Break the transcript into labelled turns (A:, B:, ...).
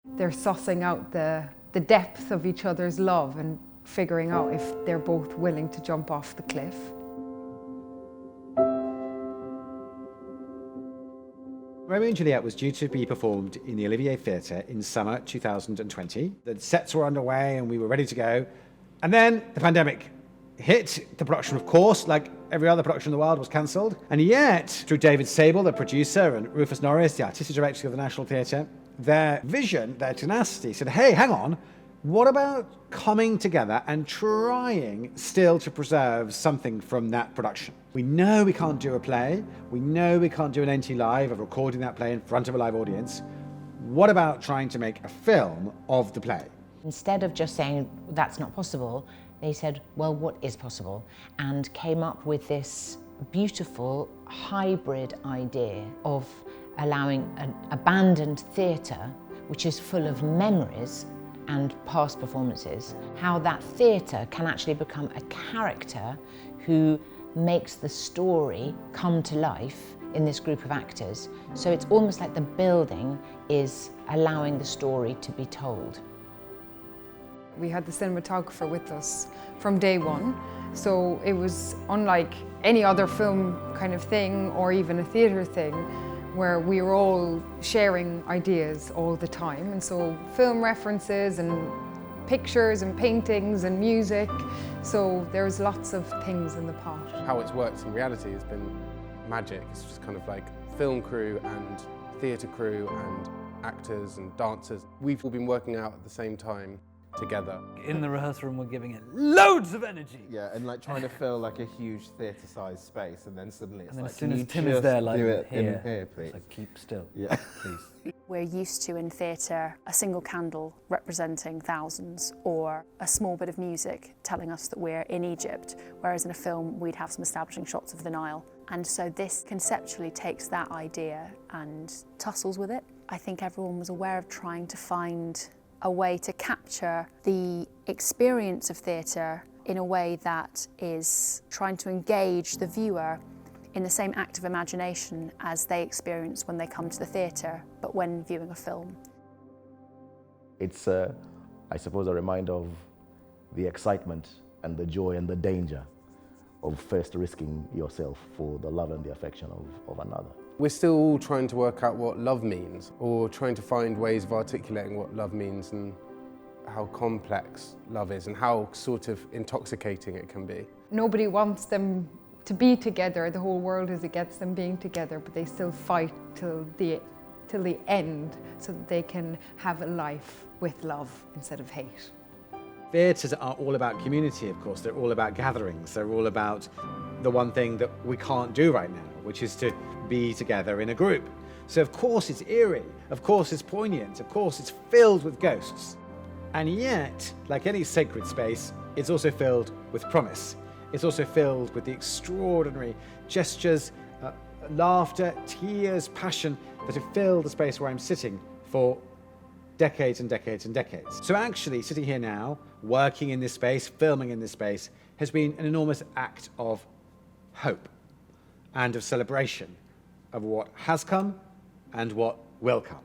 A: They're sussing out the depth of each other's love and figuring out if they're both willing to jump off the cliff.
B: Romeo and Juliet was due to be performed in the Live의 Theatre in summer 2020. The sets were underway and we were ready to go. And then the pandemic hit. The production, of course, like every other production in the world, was cancelled. And yet, through David Sable, the producer, and Rufus Norris, the artistic director of the National Theatre, their vision, their tenacity said, hey, hang on, what about coming together and trying still to preserve something from that production? We know we can't do a play. We know we can't do an NT Live of recording that play in front of a live audience. What about trying to make a film of the play?
C: Instead of just saying that's not possible, they said, well, what is possible? And came up with this beautiful hybrid idea of allowing an abandoned theatre, which is full of memories and past performances, how that theatre can actually become a character who makes the story come to life in this group of actors. So it's almost like the building is allowing the story to be told.
A: We had the cinematographer with us from day one, so it was unlike any other film kind of thing or even a theatre thing, where we were all sharing ideas all the time. And so film references and pictures and paintings and music, so there's lots of things in the pot.
D: How it's worked in reality has been magic. It's just kind of like film crew and theatre crew and actors and dancers. We've all been working out at the same time together.
E: In the rehearsal room, we're giving it loads of energy.
F: Yeah, and like trying to fill like a huge theatre-sized space, and then suddenly it's
E: And then
F: like,
E: as soon
F: can
E: as
F: you
E: Tim is
F: just
E: there, like,
F: do it
E: here.
F: in here, please.
E: Like, keep still.
F: Yeah.
E: Please.
G: We're used to in theatre a single candle representing thousands, or a small bit of music telling us that we're in Egypt, whereas in a film we'd have some establishing shots of the Nile. And so this conceptually takes that idea and tussles with it. I think everyone was aware of trying to find a way to capture the experience of theatre in a way that is trying to engage the viewer in the same act of imagination as they experience when they come to the theatre, but when viewing a film.
H: It's, I suppose, a reminder of the excitement and the joy and the danger of first risking yourself for the love and the affection of another.
D: We're still all trying to work out what love means, or trying to find ways of articulating what love means and how complex love is and how sort of intoxicating it can be.
A: Nobody wants them to be together. The whole world is against them being together, but they still fight till the end so that they can have a life with love instead of hate.
B: Theatres are all about community, of course. They're all about gatherings. They're all about the one thing that we can't do right now, which is to be together in a group. So of course it's eerie, of course it's poignant, of course it's filled with ghosts. And yet, like any sacred space, it's also filled with promise. It's also filled with the extraordinary gestures, laughter, tears, passion that have filled the space where I'm sitting for decades and decades and decades. So actually, sitting here now, working in this space, filming in this space, has been an enormous act of hope and of celebration of what has come and what will come.